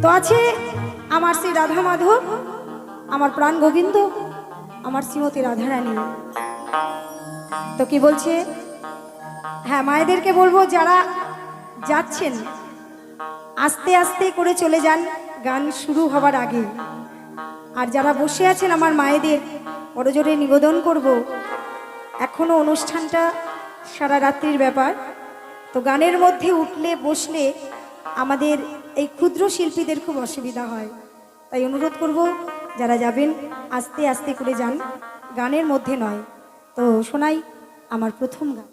তো আছে আমার শ্রী রাধা মাধব, আমার প্রাণ গোবিন্দ, আমার শ্রীমতী রাধারানী। তো কি বলছে? হ্যাঁ, মায়েদেরকে বলবো যারা যাচ্ছেন আস্তে আস্তে করে চলে যান গান শুরু হবার আগে। আর যারা বসে আছেন আমার মায়েদের বড়জোরে নিবেদন করব, এখনো অনুষ্ঠানটা সারা রাত্রির ব্যাপার। তো গানের মধ্যে উঠলে বসলে আমাদের এই ক্ষুদ্র শিল্পীদের খুব অসুবিধা হয়, তাই অনুরোধ করব যারা যাবেন আস্তে আস্তে করে যান, গানের মধ্যে নয়। তো শোনাই আমার প্রথম গান।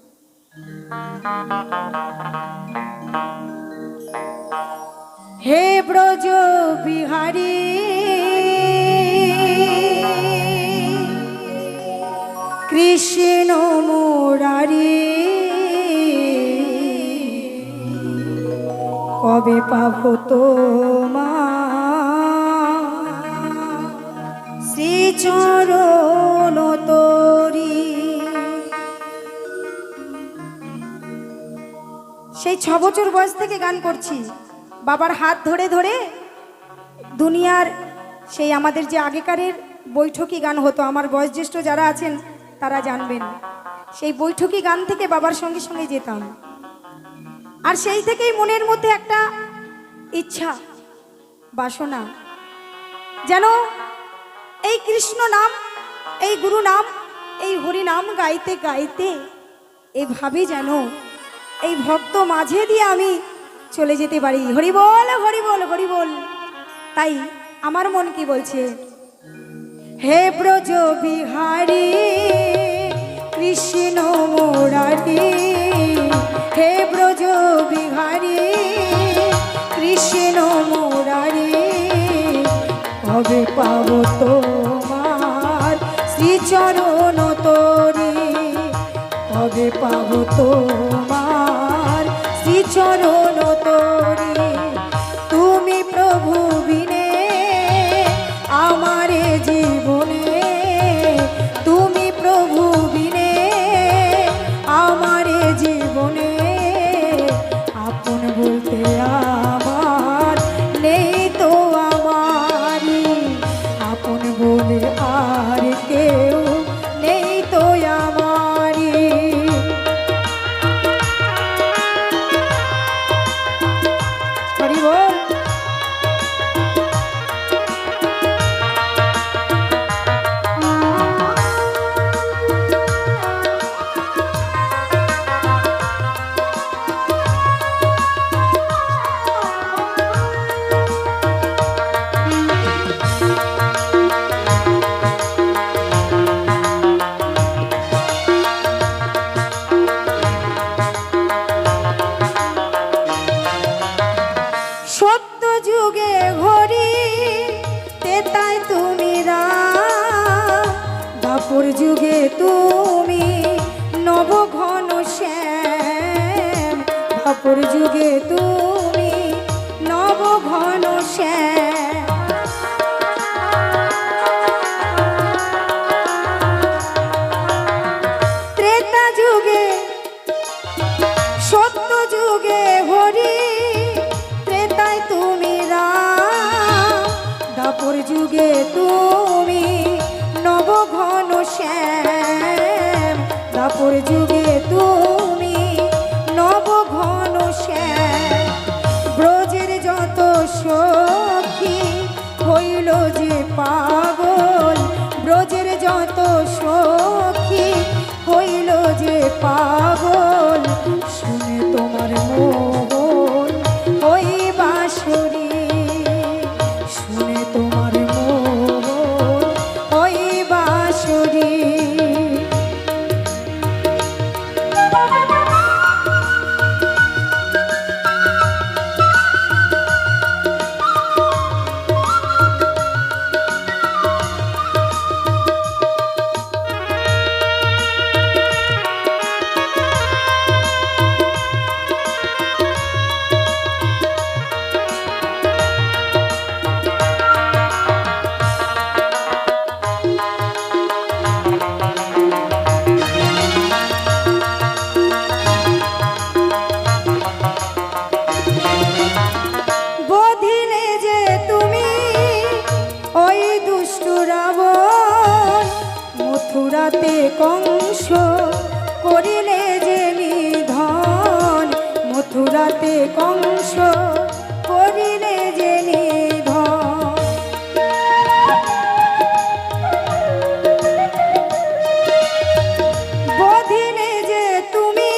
হে ব্রজ বিহারী কৃষ্ণ মুরারি, কবে পাবো তোমার শ্রীচরণ তোরি। সেই 6 বছর বয়স থেকে গান করছি, বাবার হাত ধরে ধরে। দুনিয়ার সেই আমাদের যে আগেকারের বৈঠকি গান হতো, আমার বয়োজ্যেষ্ঠ যারা আছেন তারা জানবেন, সেই বৈঠকি গান থেকে বাবার সঙ্গে সঙ্গে যেতাম। আর সেই থেকেই মনের মধ্যে একটা ইচ্ছা, বাসনা, যেন এই কৃষ্ণ নাম, এই গুরু নাম, এই হরি নাম গাইতে গাইতে এইভাবে যেন এই ভক্ত মাঝে দিয়ে আমি চলে যেতে পারি। হরি বল, হরি বল, হরি বল। তাই আমার মন কি বলছে? হে ব্রজ বিহারী কৃষ্ণ মুরারি, হে ব্রজ বিহারী কৃষ্ণ মুরারি, কবে পাবো তোমার শ্রীচরণ তোরি, কবে পাবো তোমার শ্রীচরণ তোরি। তুমি প্রভু বিনে আমারে জীবনে, তুমি প্রভু বিনে আমারে জীবনে, আপন বলতে আমার নেই তো আমারি, আপন বলে আর কেউ নেই তো আমারি। হরি বল। সত্য যুগে ঘড়ি তেতাই তুমি রাম, দাপর যুগে তুমি নব ঘন শ্যাম, দাপর যুগে তুমি নব ঘন শ্যাম। ত্রেতা যুগে সত্য যুগে হরি, ত্রেতায় তুমি রাম, দাপর যুগে তুমি নব ঘন শ্যাম, দাপর যুগে তুমি নব ঘন শ্যাম। ব্রজের যত সখী হইল যে পাগল, ব্রজের যত সখী হইল যে পাগল, শুনে তোমার মোহন ওই বাঁশরি, শুনে তোমার মোহন ওই বাঁশরি। কংস করিলে যে নিধন। বধিলে যে তুমি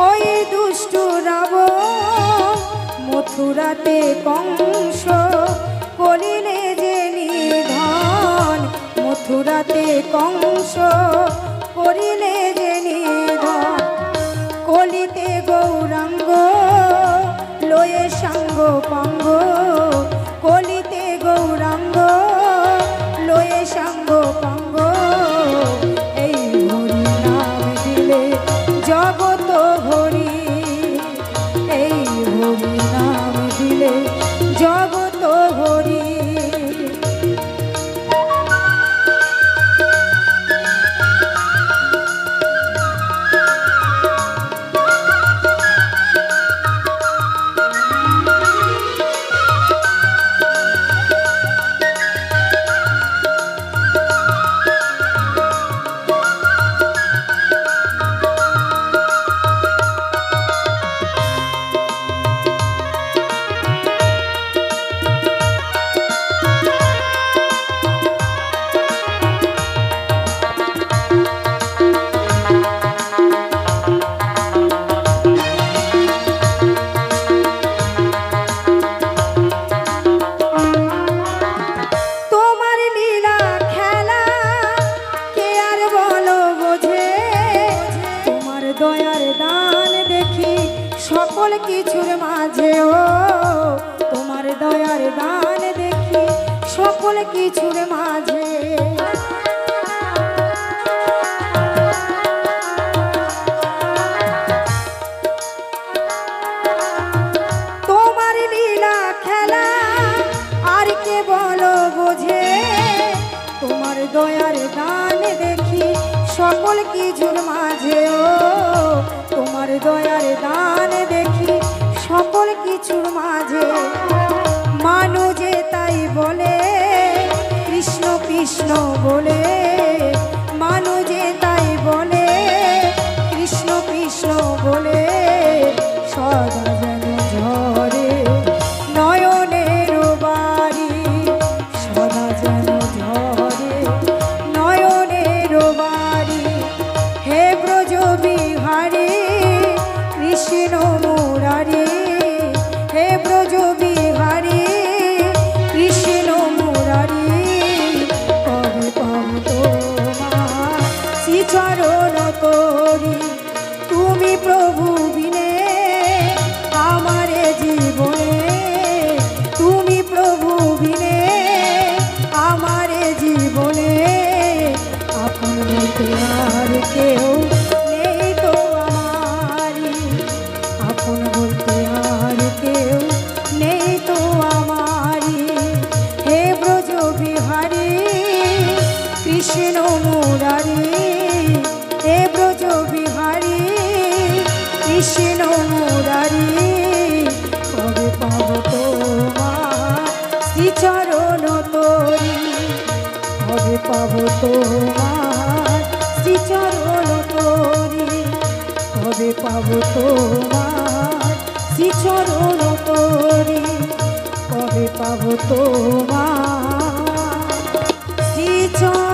ওই দুষ্ট রাবণ, মথুরাতে কংস করিলে যে নিধন, মথুরাতে কংস করিলে যে নিধন। কলিতে গৌরাঙ্গ লয়ে সাঙ্গ পাঙ্গ, কলিতে গৌরাঙ্গ লয়ে সাঙ্গ পাঙ্গ। এই হরি নাম দিলে জগত হরি, এই হরি নাম দিলে জগত হরি। দয়ার দান দেখি সকল কিছুর মাঝে, ও তোমার দয়ার দান দেখি সকল কিছুর মাঝে। তোমার লীলা খেলা আর কে বলো বোঝে, তোমার দয়ার দান দেখি সকল কিছুর মাঝে, ও তোমার দয়ার দান দেখি সকল কিছুর মাঝে। মানুষে তাই বলে কৃষ্ণ কৃষ্ণ বলে, মানুষে তাই বলে কৃষ্ণ কৃষ্ণ বলে। সদা যেন ঝরে নয়নের বাড়ি, সদা যেন ঝরে নয়নের বাড়ি। হে ব্রজ বিহারী কৃষ্ণ মুরারি, হে ব্রজ বিহারী কৃষ্ণ মুরারি। কবে পাব তোমার শ্রীচরণ তোরি, তুমি প্রভু বিনে আমারে জীবনে, তুমি প্রভু বিনে আমারে জীবনে। আপন বলতে আর কেউ নেই তো আমারি, আপন বলতে আর কেউ নেই তো আমারি। হে ব্রজ বিহারী কৃষ্ণ মুরারি, হে ব্রজ বিহারী কৃষ্ণ মুরারি। কবে পাব তোমার শ্রীচরণ তোরি, কবে পাব তোমার শ্রীচরণ তোরি, কবে পাব তোমার শ্রীচরণ তোরি, কবে পাব তোমার শ্রীচরণ।